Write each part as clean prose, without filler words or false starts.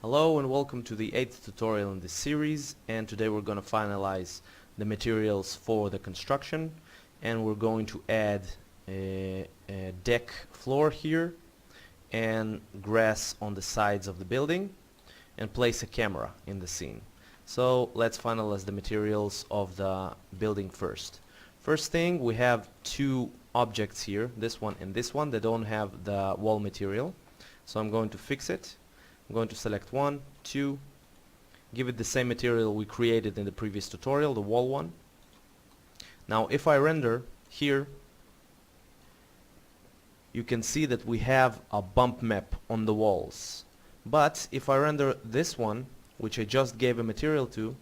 Hello and welcome to the 8th tutorial in this series, and today we're going to finalize the materials for the construction, and we're going to add a deck floor here and grass on the sides of the building and place a camera in the scene. So let's finalize the materials of the building first. First thing, we have two objects here, this one and this one, that don't have the wall material, so I'm going to fix it. I'm going to select 1, 2, give it the same material we created in the previous tutorial, the wall one. Now if I render here, you can see that we have a bump map on the walls. But if I render this one, which I just gave a material to,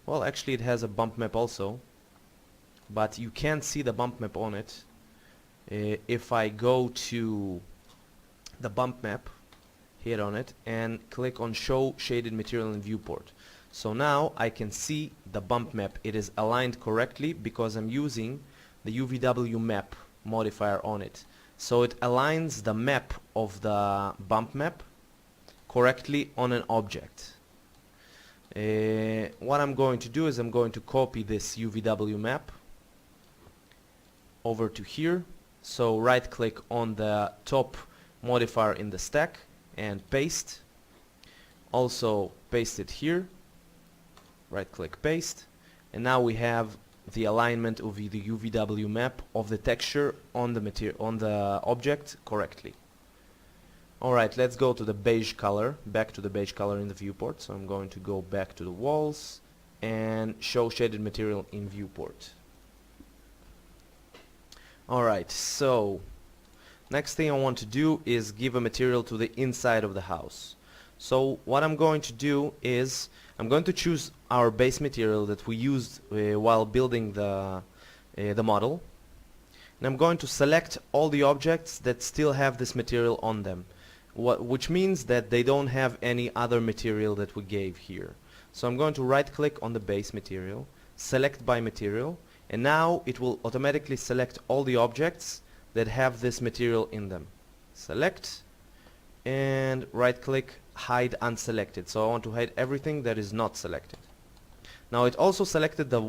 well, actually it has a bump map also, but you can't see the bump map on it. If I go to the bump map, hit on it and click on show shaded material in viewport. So now I can see the bump map. It is aligned correctly because I'm using the UVW map modifier on it. So it aligns the map of the bump map correctly on an object. What I'm going to do is I'm going to copy this UVW map over to here. So right click on the top modifier in the stack and paste. Also paste it here, right click paste, and now we have the alignment of the UVW map of the texture on the object correctly. Alright, let's go to the beige color, back to the beige color in the viewport. So I'm going to go back to the walls and show shaded material in viewport. Alright, so next thing I want to do is give a material to the inside of the house. So what I'm going to do is I'm going to choose our base material that we used while building the model, and I'm going to select all the objects that still have this material on them, which means that they don't have any other material that we gave here. So I'm going to right click on the base material, select by material, and now it will automatically select all the objects that have this material in them. Select and right click, hide unselected. So I want to hide everything that is not selected. Now it also selected the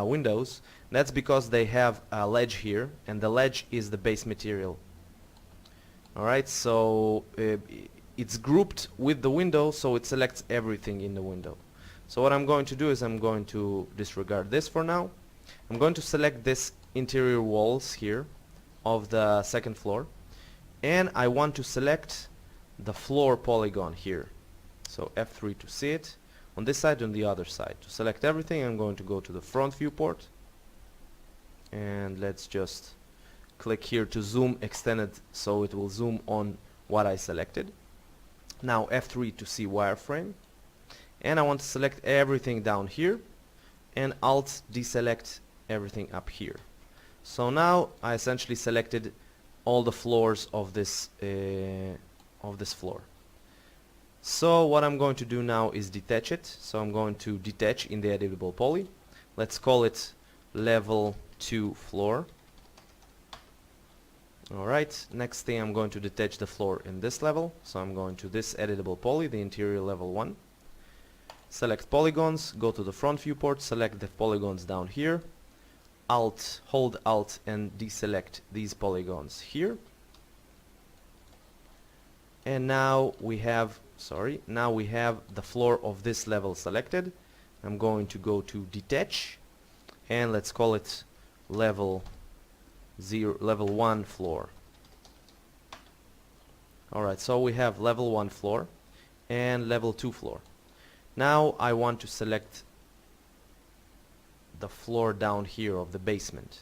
windows. That's because they have a ledge here, and the ledge is the base material. Alright, so it's grouped with the window, so it selects everything in the window. So what I'm going to do is I'm going to disregard this for now. I'm going to select this interior walls here of the second floor, and I want to select the floor polygon here. So F3 to see it on this side and the other side. To select everything, I'm going to go to the front viewport, and let's just click here to zoom extended, so it will zoom on what I selected. Now F3 to see wireframe, and I want to select everything down here and Alt deselect everything up here. So now I essentially selected all the floors of this floor. So what I'm going to do now is detach it. So I'm going to detach in the editable poly. Let's call it level 2 floor. Alright, next thing I'm going to detach the floor in this level. So I'm going to this editable poly, the interior level 1. Select polygons, go to the front viewport, select the polygons down here. Hold Alt and deselect these polygons here. And now we have the floor of this level selected. I'm going to go to detach, and let's call it level 1 floor. Alright, so we have level 1 floor and level 2 floor. Now I want to select the floor down here of the basement.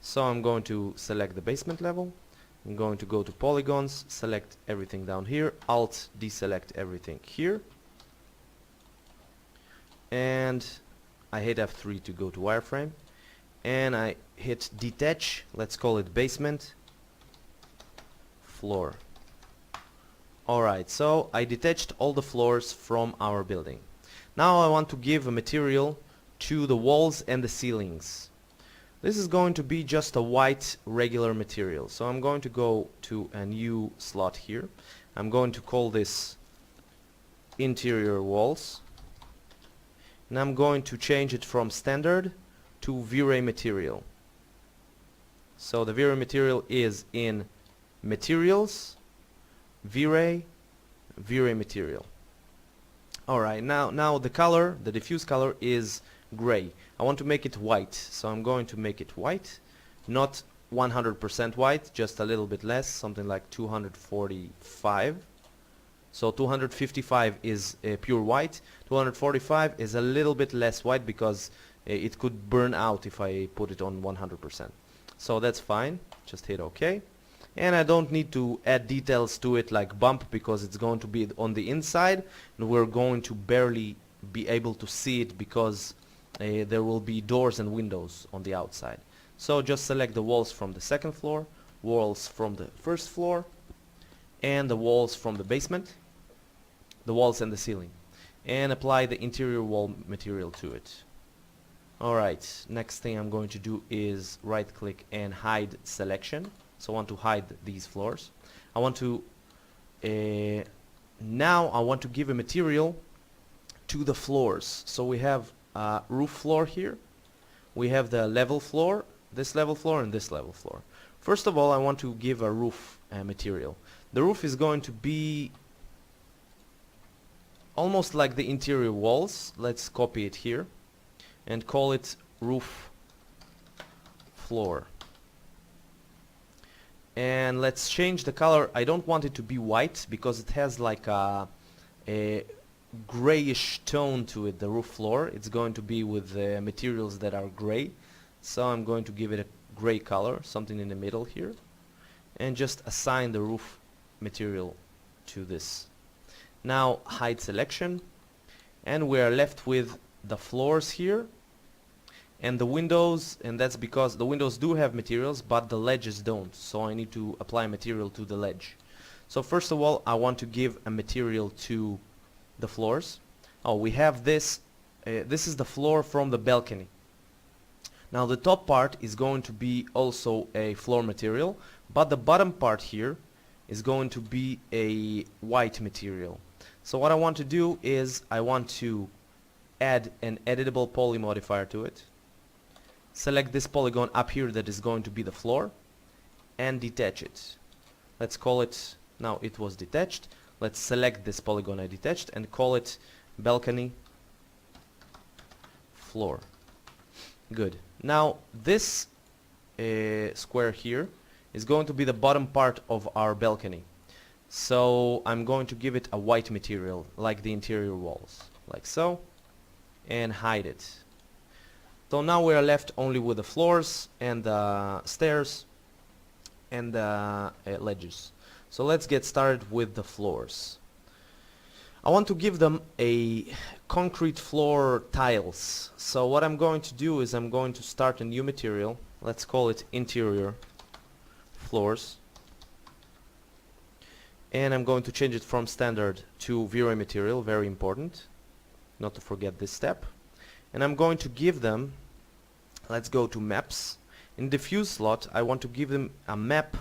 So I'm going to select the basement level. I'm going to go to polygons, select everything down here, Alt deselect everything here, and I hit F3 to go to wireframe, and I hit detach. Let's call it basement floor. Alright, so I detached all the floors from our building. Now I want to give a material to the walls and the ceilings. This is going to be just a white regular material. So I'm going to go to a new slot here. I'm going to call this interior walls, and I'm going to change it from standard to vray material. So the vray material is in materials, vray material. Alright, now the color, the diffuse color is gray. I want to make it white, so I'm going to make it white, not 100% white, just a little bit less, something like 245. So 255 is pure white, 245 is a little bit less white because it could burn out if I put it on 100%. So that's fine, just hit OK. And I don't need to add details to it like bump because it's going to be on the inside and we're going to barely be able to see it because there will be doors and windows on the outside. So just select the walls from the second floor, walls from the first floor, and the walls from the basement, the walls and the ceiling, and apply the interior wall material to it. Alright, next thing I'm going to do is right click and hide selection. So I want to hide these floors. I want to now I want to give a material to the floors. So we have a roof floor here, we have the level floor, this level floor and this level floor. First of all, I want to give a roof material. The roof is going to be almost like the interior walls. Let's copy it here and call it roof floor. And let's change the color. I don't want it to be white because it has like a grayish tone to it, the roof floor. It's going to be with materials that are gray. So I'm going to give it a gray color, something in the middle here, and just assign the roof material to this. Now hide selection, and we are left with the floors here and the windows, and that's because the windows do have materials but the ledges don't, so I need to apply material to the ledge. So first of all, I want to give a material to the floors. Oh, we have this this is the floor from the balcony. Now the top part is going to be also a floor material, but the bottom part here is going to be a white material. So what I want to do is I want to add an editable poly modifier to it. Select this polygon up here that is going to be the floor and detach it. Let's call it, now it was detached. Let's select this polygon I detached and call it balcony floor. Good. Now this square here is going to be the bottom part of our balcony. So I'm going to give it a white material like the interior walls, like so, and hide it. So now we are left only with the floors and the stairs and the ledges. So let's get started with the floors. I want to give them a concrete floor tiles. So what I'm going to do is I'm going to start a new material. Let's call it interior floors. And I'm going to change it from standard to vray material, very important, not to forget this step. And I'm going to give them, let's go to maps. In diffuse slot, I want to give them a map.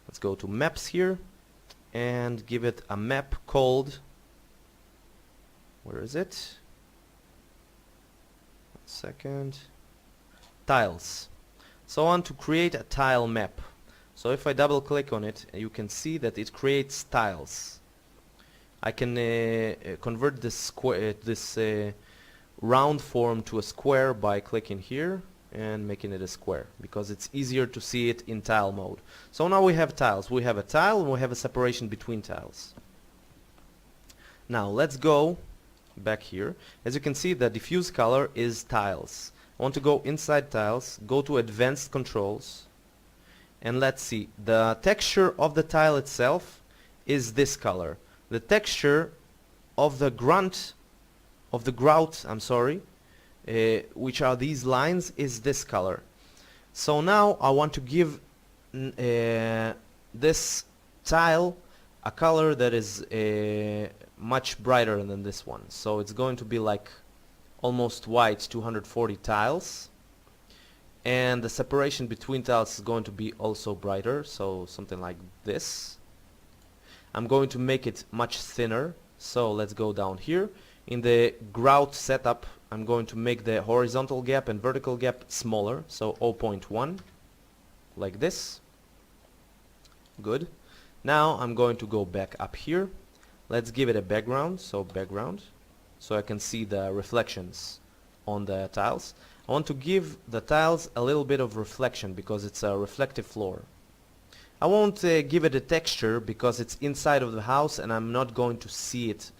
Let's go to maps here and give it a map called, where is it? 1 second. Tiles. So I want to create a tile map. So if I double click on it, you can see that it creates tiles. I can convert this square, this round form to a square by clicking here and making it a square because it's easier to see it in tile mode. So now we have tiles. We have a tile and we have a separation between tiles. Now let's go back here. As you can see, the diffuse color is tiles. I want to go inside tiles, go to advanced controls, and let's see. The texture of the tile itself is this color. The texture of the grout, which are these lines, is this color. So now I want to give this tile a color that is much brighter than this one. So it's going to be like almost white, 240 tiles. And the separation between tiles is going to be also brighter, so something like this. I'm going to make it much thinner. So let's go down here. In the grout setup, I'm going to make the horizontal gap and vertical gap smaller. So 0.1, like this. Good. Now I'm going to go back up here. Let's give it a background. So background. So I can see the reflections on the tiles. I want to give the tiles a little bit of reflection because it's a reflective floor. I won't give it a texture because it's inside of the house and I'm not going to see it,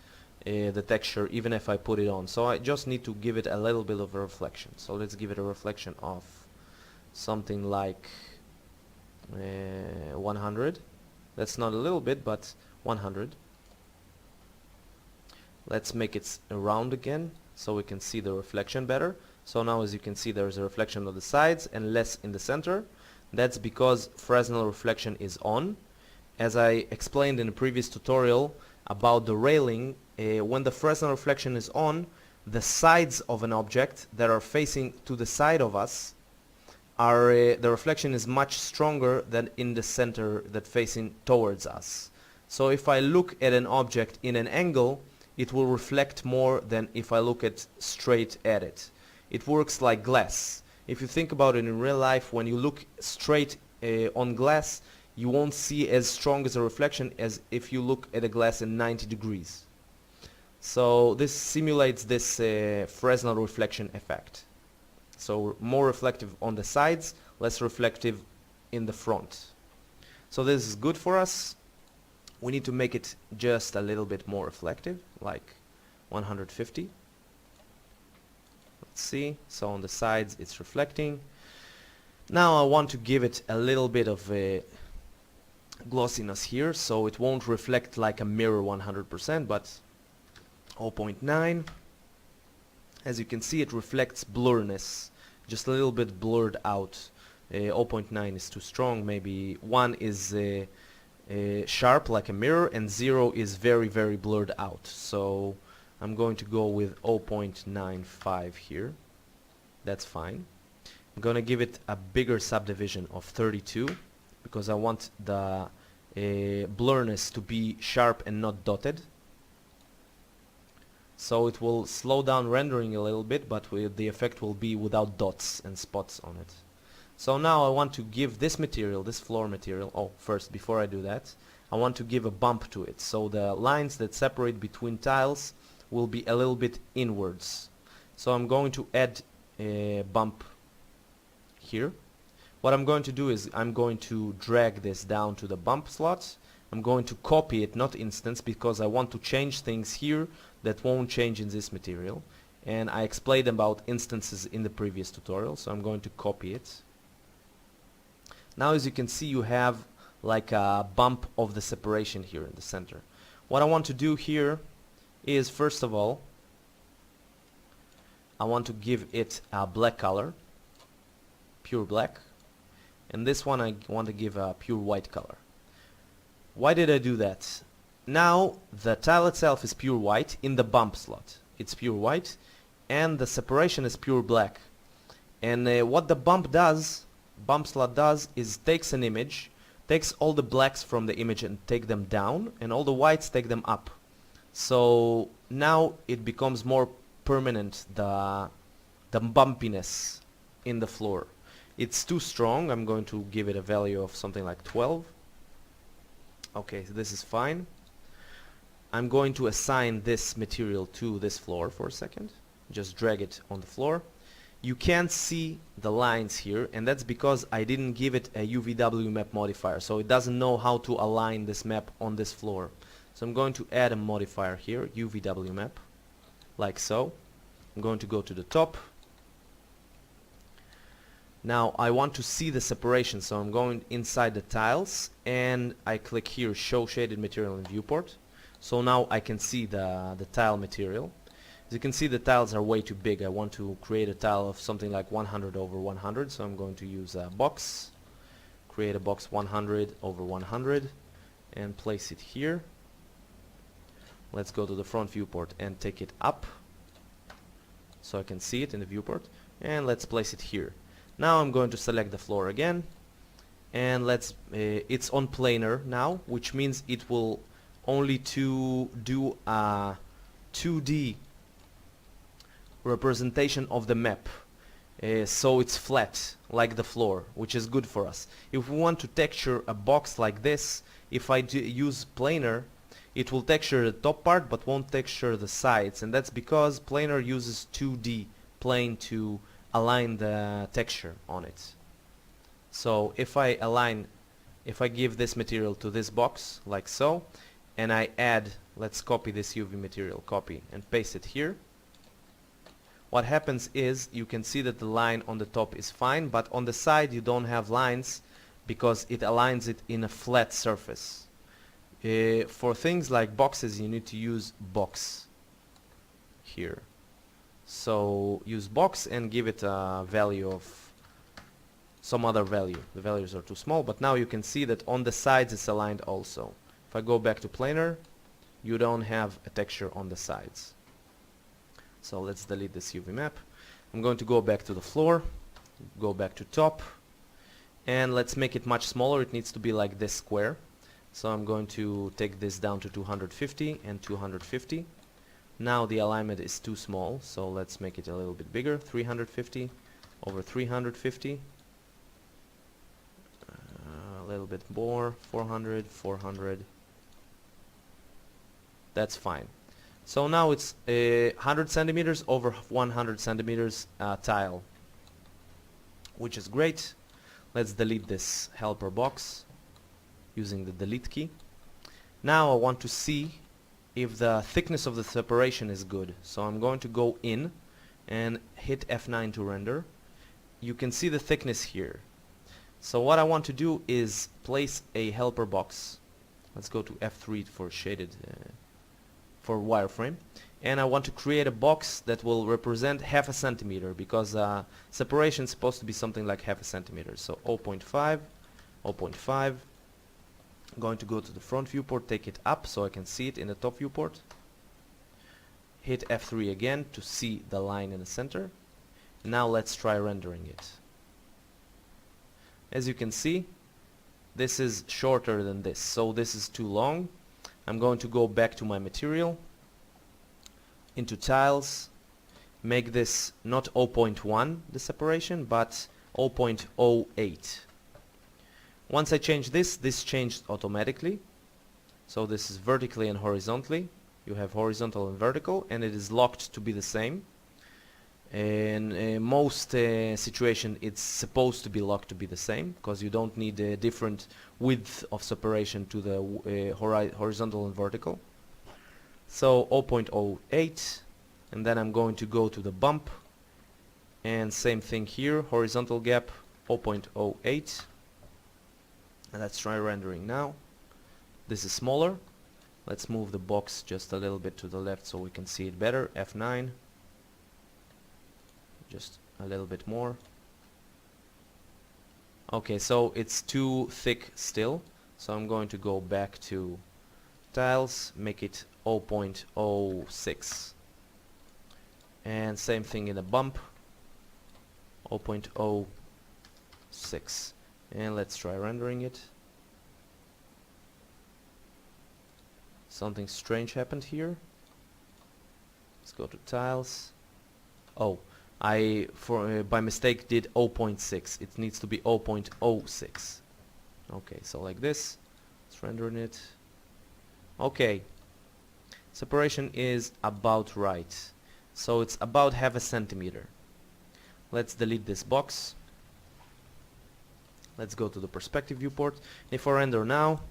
the texture, even if I put it on. So I just need to give it a little bit of a reflection. So let's give it a reflection of something like 100. That's not a little bit, but 100. Let's make it round again so we can see the reflection better. So now, as you can see, there's a reflection on the sides and less in the center. That's because Fresnel reflection is on. As I explained in a previous tutorial about the railing, when the Fresnel reflection is on, the sides of an object that are facing to the side of us are the reflection is much stronger than in the center that facing towards us. So if I look at an object in an angle, it will reflect more than if I look at straight at it. It works like glass. If you think about it in real life, when you look straight on glass, you won't see as strong as a reflection as if you look at a glass in 90 degrees. So this simulates this Fresnel reflection effect. So more reflective on the sides, less reflective in the front. So this is good for us. We need to make it just a little bit more reflective, like 150. Let's see. So on the sides it's reflecting. Now I want to give it a little bit of a glossiness here, so it won't reflect like a mirror 100%, but 0.9. As you can see, it reflects blurriness, just a little bit blurred out. 0.9 is too strong. Maybe 1 is sharp like a mirror, and 0 is very, very blurred out. So I'm going to go with 0.95 here. That's fine. I'm going to give it a bigger subdivision of 32 because I want the blurriness to be sharp and not dotted. So it will slow down rendering a little bit, but the effect will be without dots and spots on it. So now I want to give this material, this floor material, first, before I do that, I want to give a bump to it. So the lines that separate between tiles will be a little bit inwards. So I'm going to add a bump here. What I'm going to do is I'm going to drag this down to the bump slot. I'm going to copy it, not instance, because I want to change things here that won't change in this material. And I explained about instances in the previous tutorial, so I'm going to copy it. Now, as you can see, you have like a bump of the separation here in the center. What I want to do here is, first of all, I want to give it a black color, pure black, and this one I want to give a pure white color. Why did I do that? Now the tile itself is pure white in the bump slot. It's pure white and the separation is pure black. And what the bump slot does is takes an image, takes all the blacks from the image and take them down, and all the whites take them up. So now it becomes more permanent, the bumpiness in the floor. It's too strong. I'm going to give it a value of something like 12. Okay, so this is fine. I'm going to assign this material to this floor for a second. Just drag it on the floor. You can't see the lines here, and that's because I didn't give it a UVW map modifier, so it doesn't know how to align this map on this floor. So I'm going to add a modifier here, UVW map, like so. I'm going to go to the top. Now I want to see the separation, so I'm going inside the tiles and I click here, show shaded material in viewport. So now I can see the tile material. As you can see, the tiles are way too big. I want to create a tile of something like 100 over 100, so I'm going to use a box, create a box 100 over 100 and place it here. Let's go to the front viewport and take it up so I can see it in the viewport, and let's place it here. Now I'm going to select the floor again, and it's on planar now, which means it will only to do a 2D representation of the map, so it's flat like the floor, which is good for us. If we want to texture a box like this, if I use planar, it will texture the top part but won't texture the sides, and that's because planar uses 2D plane to align the texture on it. So if I give this material to this box like so, and I add, let's copy this UV material, copy and paste it here, what happens is you can see that the line on the top is fine, but on the side you don't have lines because it aligns it in a flat surface. For things like boxes, you need to use box here. So use box and give it a value of some other value. The values are too small, but now you can see that on the sides it's aligned also. If I go back to planar, you don't have a texture on the sides. So let's delete this UV map. I'm going to go back to the floor, go back to top, and let's make it much smaller. It needs to be like this square. So I'm going to take this down to 250 and 250. Now the alignment is too small, so let's make it a little bit bigger. 350 over 350. A little bit more, 400, 400. That's fine. So now it's 100 centimeters over 100 centimeters tile, which is great. Let's delete this helper box using the delete key. Now I want to see if the thickness of the separation is good. So I'm going to go in and hit F9 to render. You can see the thickness here. So what I want to do is place a helper box. Let's go to F3 for shaded for wireframe, and I want to create a box that will represent half a centimeter, because separation is supposed to be something like half a centimeter. So 0.5, 0.5. I'm going to go to the front viewport, take it up so I can see it in the top viewport. Hit F3 again to see the line in the center. Now let's try rendering it. As you can see, this is shorter than this, so this is too long. I'm going to go back to my material, into tiles, make this not 0.1 the separation, but 0.08. Once I change this, this changed automatically. So this is vertically and horizontally. You have horizontal and vertical, and it is locked to be the same. In most situation it's supposed to be locked to be the same, because you don't need a different width of separation to the horizontal and vertical. So 0.08, and then I'm going to go to the bump, and same thing here, horizontal gap 0.08. And let's try rendering now. This is smaller. Let's move the box just a little bit to the left so we can see it better. F9. Just a little bit more. Okay, so it's too thick still, so I'm going to go back to tiles, make it 0.06, and same thing in the bump, 0.06, and let's try rendering it. Something strange happened here. Let's go to tiles. Oh, I by mistake did 0.6. It needs to be 0.06. Okay, so like this. Let's render it. Okay, separation is about right. So it's about half a centimeter. Let's delete this box. Let's go to the perspective viewport. If I render now,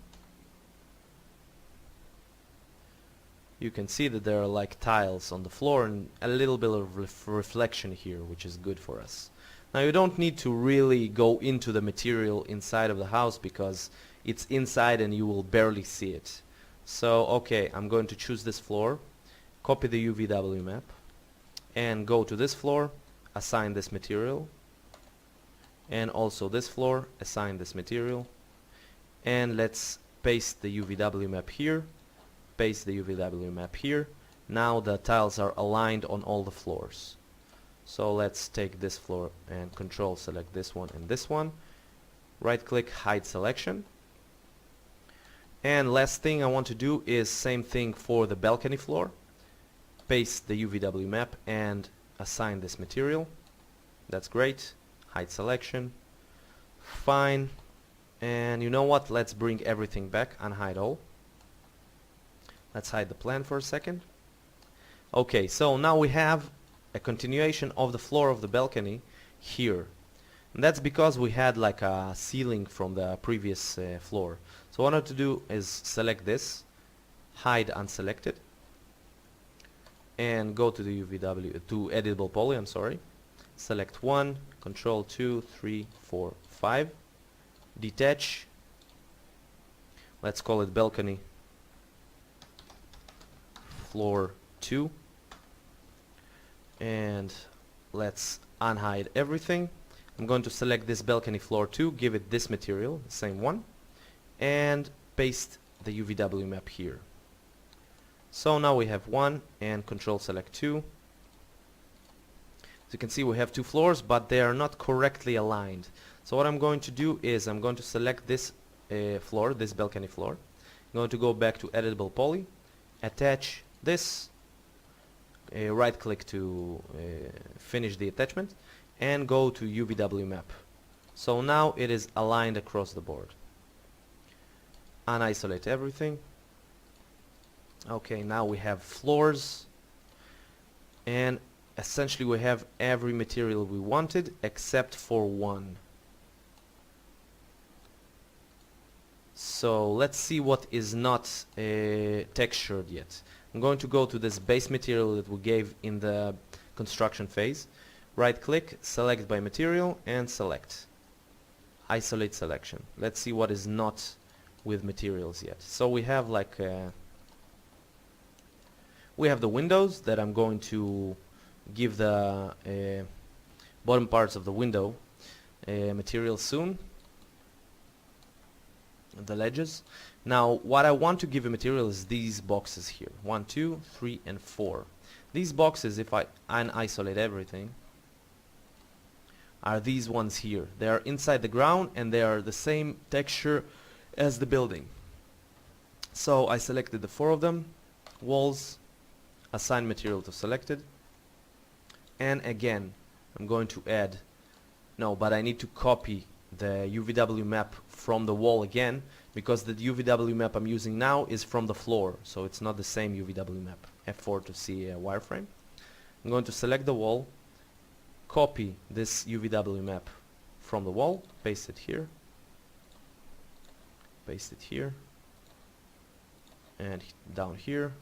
you can see that there are like tiles on the floor and a little bit of reflection here, which is good for us. Now you don't need to really go into the material inside of the house, because it's inside and you will barely see it. So okay, I'm going to choose this floor, copy the UVW map, and go to this floor, assign this material, and also this floor, assign this material, and let's paste the UVW map here. Paste the UVW map here. Now the tiles are aligned on all the floors. So let's take this floor and control select this one and this one. Right click, hide selection. And last thing I want to do is same thing for the balcony floor. Paste the UVW map and assign this material. That's great. Hide selection. Fine. And you know what? Let's bring everything back. Unhide all. Let's hide the plan for a second. Okay, so now we have a continuation of the floor of the balcony here. And that's because we had like a ceiling from the previous floor. So what I want to do is select this, hide unselected, and go to the UVW, to editable poly, I'm sorry. Select 1, control 2, 3, 4, 5. Detach. Let's call it balcony floor 2. And let's unhide everything. I'm going to select this balcony floor 2, give it this material, the same one, and paste the UVW map here. So now we have 1 and control select 2. As you can see, we have 2 floors, but they are not correctly aligned. So what I'm going to do is I'm going to select this floor, this balcony floor. I'm going to go back to editable poly, attach this, right click to finish the attachment, and go to UVW map. So now it is aligned across the board. Unisolate everything. Okay, now we have floors, and essentially we have every material we wanted except for one. So let's see what is not textured yet. I'm going to go to this base material that we gave in the construction phase. Right click, select by material, and select. Isolate selection. Let's see what is not with materials yet. So we have like we have the windows that I'm going to give the bottom parts of the window material soon. The ledges. Now what I want to give a material is these boxes here. 1, 2, 3, and 4. These boxes, if I unisolate everything, are these ones here. They are inside the ground and they are the same texture as the building. So I selected the 4 of them. Walls, assign material to selected, and again I'm going to add, but I need to copy the UVW map from the wall again, because the UVW map I'm using now is from the floor, so it's not the same UVW map. F4 to see a wireframe. I'm going to select the wall, copy this UVW map from the wall, paste it here, and down here,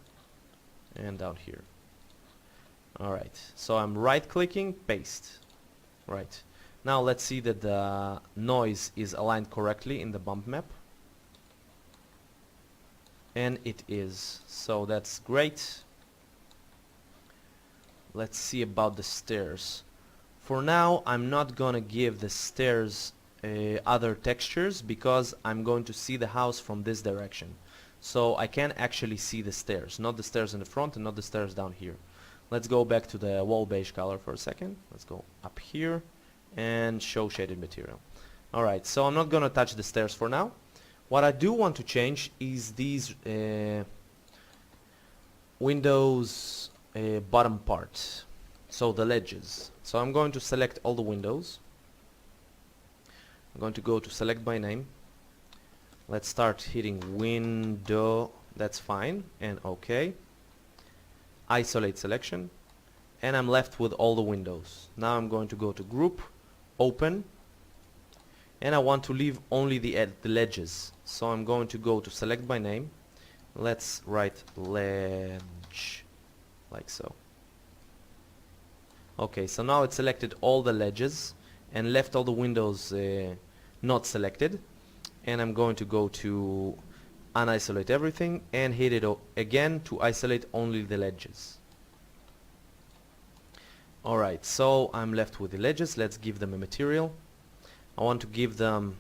and down here. Alright, so I'm right clicking, paste. Right. Now let's see that the noise is aligned correctly in the bump map. And it is. So that's great. Let's see about the stairs. For now, I'm not gonna give the stairs other textures because I'm going to see the house from this direction. So I can actually see the stairs, not the stairs in the front and not the stairs down here. Let's go back to the wall beige color for a second. Let's go up here and show shaded material. Alright, so I'm not gonna touch the stairs for now. What I do want to change is these windows bottom part, so the ledges. So I'm going to select all the windows. I'm going to go to select by name. Let's start hitting window, that's fine, and OK. Isolate selection, and I'm left with all the windows. Now I'm going to go to group, open, and I want to leave only the ledges. So I'm going to go to select by name. Let's write ledge, like so. Okay, so now it selected all the ledges and left all the windows not selected. And I'm going to go to unisolate everything and hit it again to isolate only the ledges. Alright, so I'm left with the ledges. Let's give them a material. I want to give them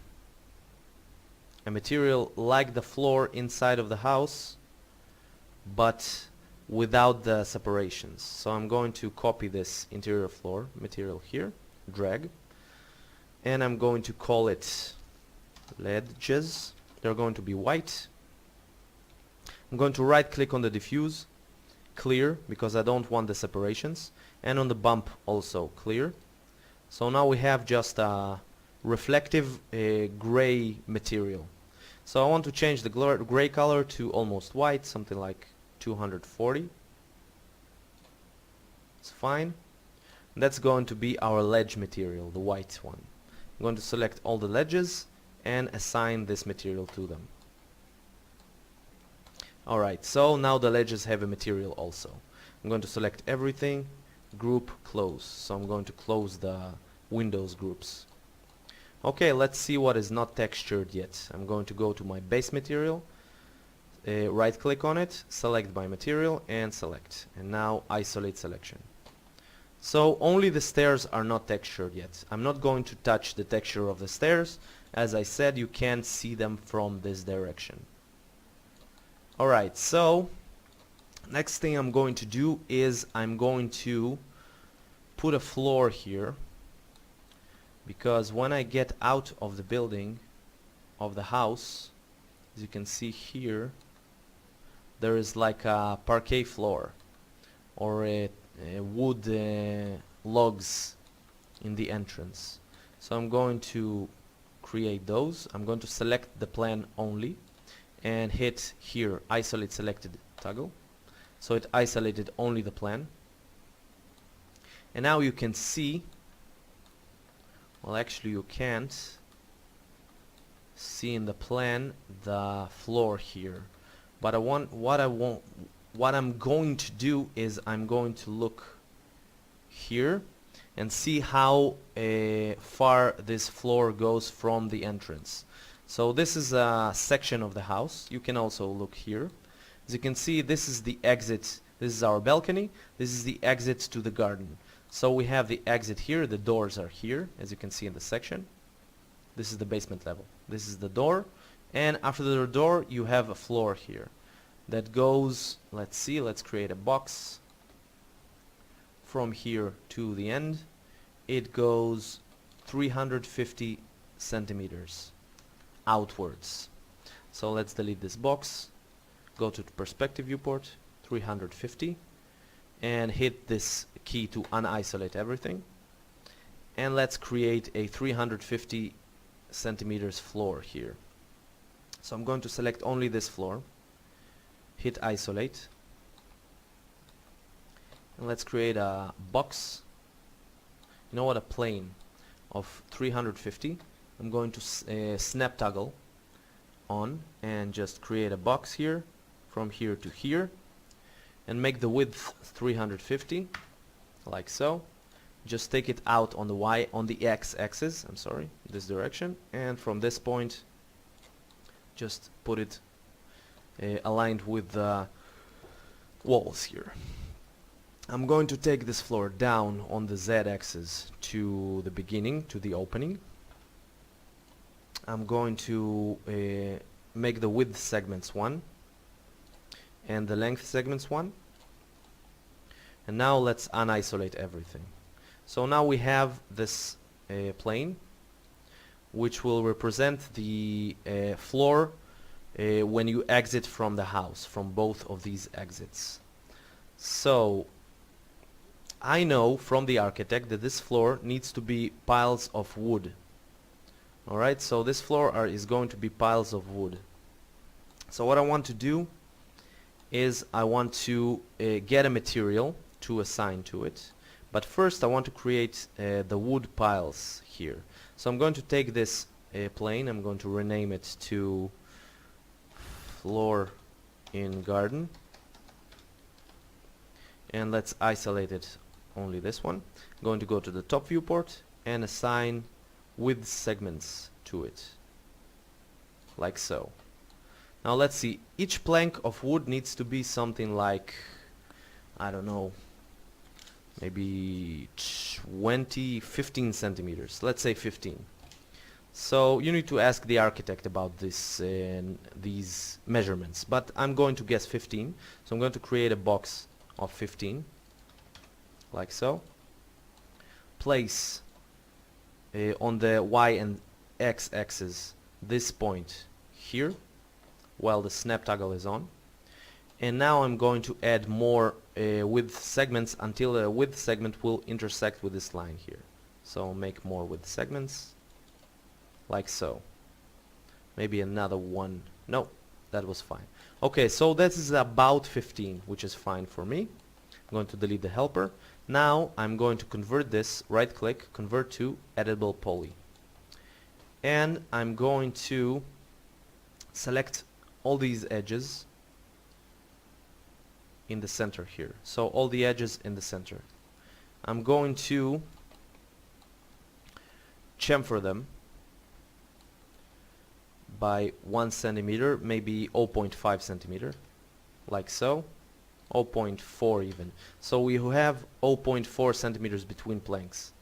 a material like the floor inside of the house, but without the separations. So I'm going to copy this interior floor material here, drag, and I'm going to call it ledges. They're going to be white, I'm going to right click on the diffuse, clear, because I don't want the separations, and on the bump also clear. So now we have just a reflective gray material. So I want to change the gray color to almost white, something like 240. It's fine. That's going to be our ledge material, the white one. I'm going to select all the ledges and assign this material to them. Alright, so now the ledges have a material also. I'm going to select everything, group, close. So I'm going to close the Windows groups. Okay, let's see what is not textured yet. I'm going to go to my base material, right click on it, select by material and select. And now isolate selection. So only the stairs are not textured yet. I'm not going to touch the texture of the stairs. As I said, you can't see them from this direction. Alright, so next thing I'm going to do is I'm going to put a floor here, because when I get out of the building, of the house, as you can see here, there is like a parquet floor or a wood logs in the entrance. So I'm going to create those. I'm going to select the plan only and hit here isolate selected toggle, so it isolated only the plan. And now you can see, well actually you can't see in the plan the floor here, but what I'm going to do is I'm going to look here and see how far this floor goes from the entrance. So this is a section of the house. You can also look here. As you can see, this is the exit. This is our balcony. This is the exit to the garden. So we have the exit here. The doors are here, as you can see in the section. This is the basement level. This is the door. And after the door, you have a floor here that goes, let's see, let's create a box. From here to the end, it goes 350 centimeters outwards. So let's delete this box, go to the perspective viewport, 350, and hit this key to unisolate everything. And let's create a 350 centimeters floor here. So I'm going to select only this floor, hit isolate, and let's create a box. You know what, a plane of 350. I'm going to snap toggle on and just create a box here from here to here and make the width 350 like so. Just take it out on the x-axis, I'm sorry, this direction, and from this point just put it aligned with the walls here. I'm going to take this floor down on the z-axis to the beginning, to the opening. I'm going to make the width segments 1 and the length segments 1. And now let's unisolate everything. So now we have this plane which will represent the floor when you exit from the house, from both of these exits. So I know from the architect that this floor needs to be piles of wood. Alright, so this floor is going to be piles of wood. So what I want to do is I want to get a material to assign to it. But first I want to create the wood piles here. So I'm going to take this plane, I'm going to rename it to floor in garden. And let's isolate it, only this one. I'm going to go to the top viewport and assign width segments to it, like so. Now let's see, each plank of wood needs to be something like, I don't know, maybe 15 centimeters, let's say 15. So you need to ask the architect about this, these measurements, but I'm going to guess 15. So I'm going to create a box of 15, like so. Place on the y and x axis this point here while the snap toggle is on, and now I'm going to add more width segments until a width segment will intersect with this line here. So make more width segments like so. Maybe another one. No, that was fine. Okay, so this is about 15, which is fine for me. I'm going to delete the helper. Now I'm going to convert this, right click, convert to editable poly. And I'm going to select all these edges in the center here. So all the edges in the center. I'm going to chamfer them by 1 centimeter, maybe 0.5 centimeter, like so, 0.4 even. So we have 0.4 centimeters between planks,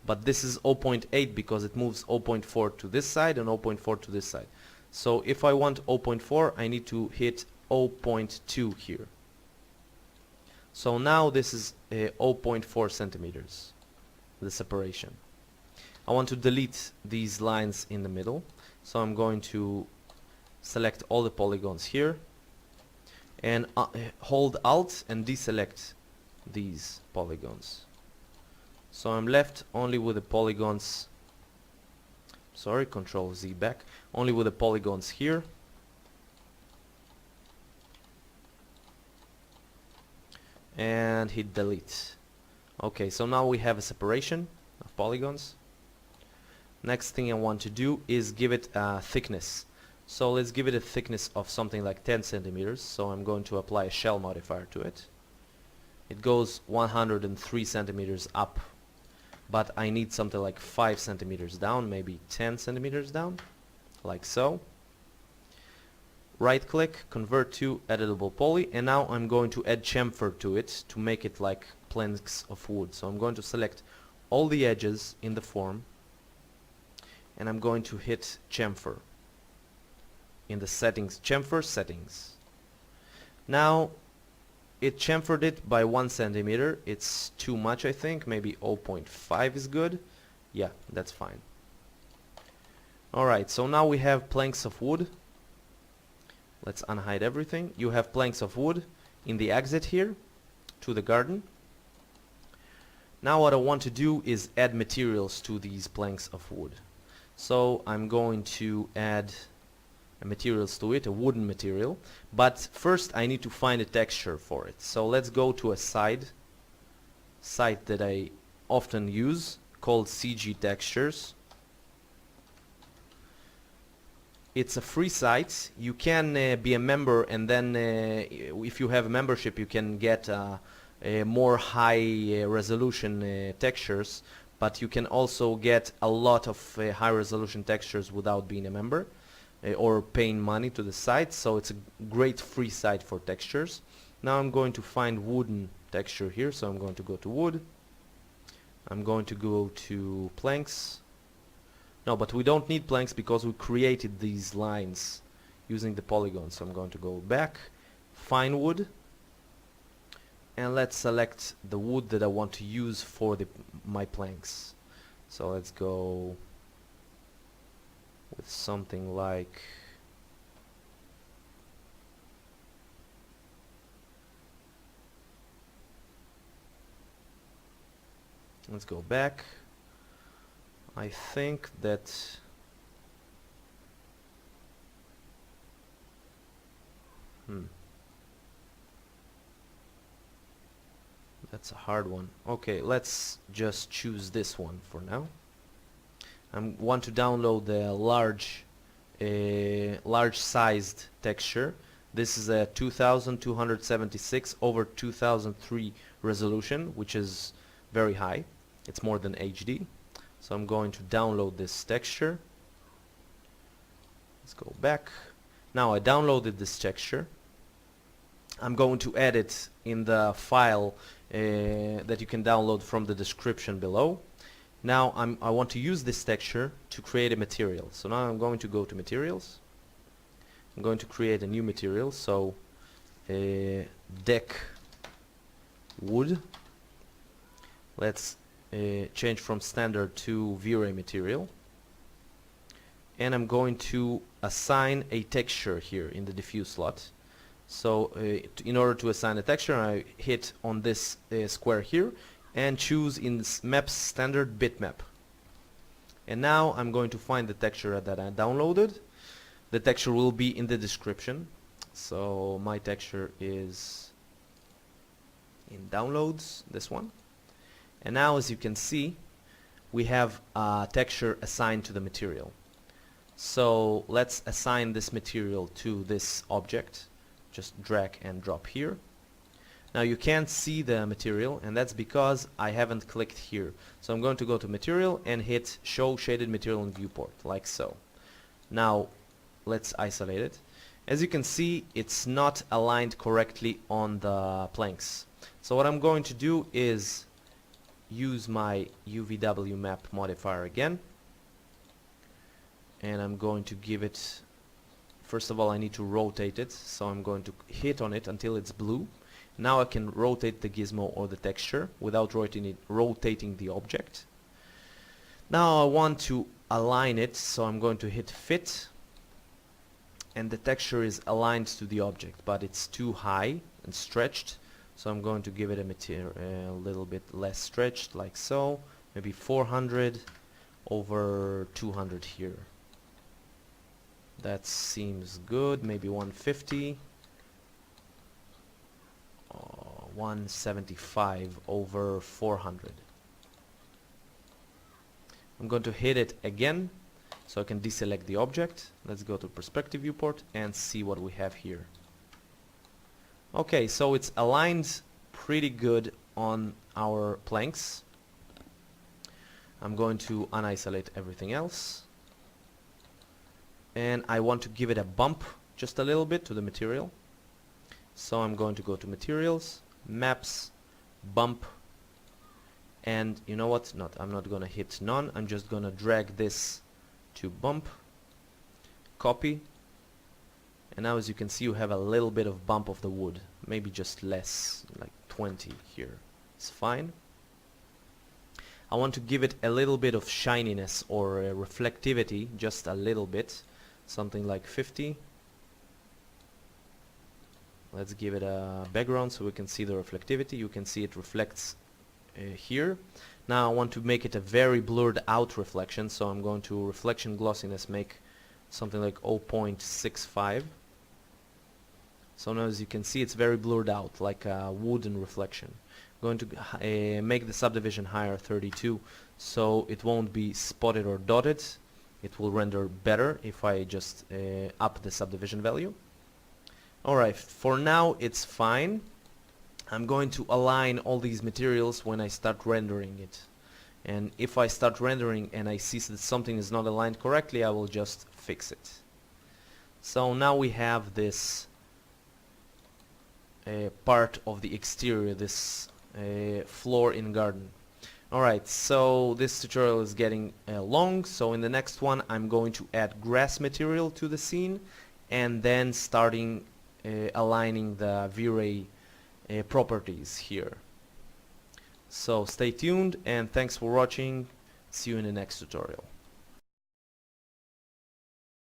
but this is 0.8 because it moves 0.4 to this side and 0.4 to this side. So if I want 0.4, I need to hit 0.2 here. So now this is 0.4 centimeters, the separation. I want to delete these lines in the middle, so I'm going to select all the polygons here and hold Alt and deselect these polygons. So I'm left only with the polygons, sorry, Control Z back, only with the polygons here. And hit delete. Okay, so now we have a separation of polygons. Next thing I want to do is give it a thickness. So let's give it a thickness of something like 10 centimeters. So I'm going to apply a shell modifier to it. It goes 103 centimeters up, but I need something like 5 centimeters down, maybe 10 centimeters down, like so. Right click, convert to editable poly, and now I'm going to add chamfer to it to make it like planks of wood. So I'm going to select all the edges in the form and I'm going to hit chamfer in the settings, chamfer settings. Now it chamfered it by 1 centimeter. It's too much, I think. Maybe 0.5 is good. Yeah, that's fine. Alright, so now we have planks of wood. Let's unhide everything. You have planks of wood in the exit here to the garden. Now what I want to do is add materials to these planks of wood. So I'm going to add materials to it, a wooden material. But first I need to find a texture for it. So let's go to a site that I often use called CG Textures. It's a free site. You can be a member, and then if you have a membership you can get more high resolution textures, but you can also get a lot of high resolution textures without being a member or paying money to the site. So it's a great free site for textures. Now I'm going to find wooden texture here, so I'm going to go to wood. I'm going to go to planks. No, but we don't need planks because we created these lines using the polygons. So I'm going to go back, find wood, and let's select the wood that I want to use for my planks. So let's go with something like let's go back. I think that that's a hard one. Okay, let's just choose this one for now. I want to download the large sized texture. This is a 2276 over 2003 resolution, which is very high. It's more than HD. So I'm going to download this texture. Let's go back. Now I downloaded this texture. I'm going to add it in the file that you can download from the description below. Now I want to use this texture to create a material. So now I'm going to go to materials. I'm going to create a new material. So deck wood. Let's change from standard to vray material, and I'm going to assign a texture here in the diffuse slot. So in order to assign a texture, I hit on this square here and choose in Maps Standard Bitmap. And now I'm going to find the texture that I downloaded. The texture will be in the description. So my texture is in Downloads, this one. And now, as you can see, we have a texture assigned to the material. So let's assign this material to this object. Just drag and drop here. Now you can't see the material, and that's because I haven't clicked here. So I'm going to go to Material and hit Show Shaded Material in Viewport, like so. Now let's isolate it. As you can see, it's not aligned correctly on the planks. So what I'm going to do is use my UVW map modifier again, and I'm going to give it, first of all I need to rotate it, so I'm going to hit on it until it's blue. Now I can rotate the gizmo or the texture without rotating the object. Now I want to align it, so I'm going to hit Fit, and the texture is aligned to the object, but it's too high and stretched, so I'm going to give it a little bit less stretched, like so, maybe 400 over 200 here. That seems good. Maybe 150, 175 over 400. I'm going to hit it again so I can deselect the object. Let's go to perspective viewport and see what we have here. Okay, so it's aligned pretty good on our planks. I'm going to unisolate everything else, and I want to give it a bump just a little bit to the material. So I'm going to go to Materials, Maps, Bump, and you know what? I'm not going to hit None. I'm just going to drag this to Bump, copy, and now as you can see you have a little bit of bump of the wood, maybe just less, like 20 here. It's fine. I want to give it a little bit of shininess or reflectivity, just a little bit, something like 50. Let's give it a background so we can see the reflectivity. You can see it reflects here. Now I want to make it a very blurred out reflection, so I'm going to reflection glossiness make something like 0.65. So now as you can see it's very blurred out, like a wooden reflection. I'm going to make the subdivision higher, 32, so it won't be spotted or dotted. It will render better if I just up the subdivision value. Alright, for now it's fine. I'm going to align all these materials when I start rendering it. And if I start rendering and I see that something is not aligned correctly, I will just fix it. So now we have this part of the exterior, this floor in garden. Alright, so this tutorial is getting long, so in the next one I'm going to add grass material to the scene and then starting aligning the vray properties here. So stay tuned and thanks for watching. See you in the next tutorial.